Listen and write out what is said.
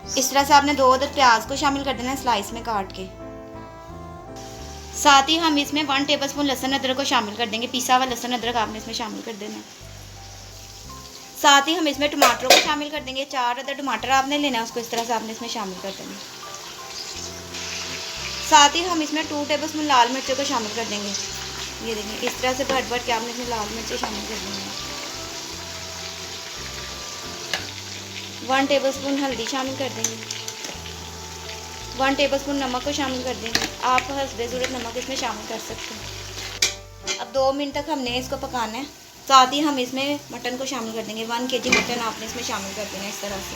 इस तरह से आपने 2 अदद प्याज को शामिल कर देना है स्लाइस में काट के। साथ ही हम इसमें 1 टेबलस्पून लहसुन अदरक को शामिल कर देंगे। पिसा हुआ लहसुन अदरक आपने इसमें शामिल कर देना है। साथ ही हम इसमें टमाटरों को शामिल कर देंगे। 4 अदद टमाटर आपने लेना है, उसको इस तरह से आपने इसमें शामिल कर देना है। साथ ही हम इसमें 2 टेबलस्पून लाल मिर्चों को शामिल कर देंगे। ये देखिए इस तरह से भर भर के आपने इसमें लाल मिर्चें शामिल कर देंगे। 1 टेबलस्पून हल्दी शामिल कर देंगे। 1 टेबलस्पून नमक को शामिल कर देंगे। आप हस्बे ज़रूरत नमक इसमें शामिल कर सकते हैं। अब 2 मिनट तक हमने इसको पकाना है। साथ ही हम इसमें मटन को शामिल कर देंगे। 1 kg मटन आपने इसमें शामिल कर देना है इस तरह से।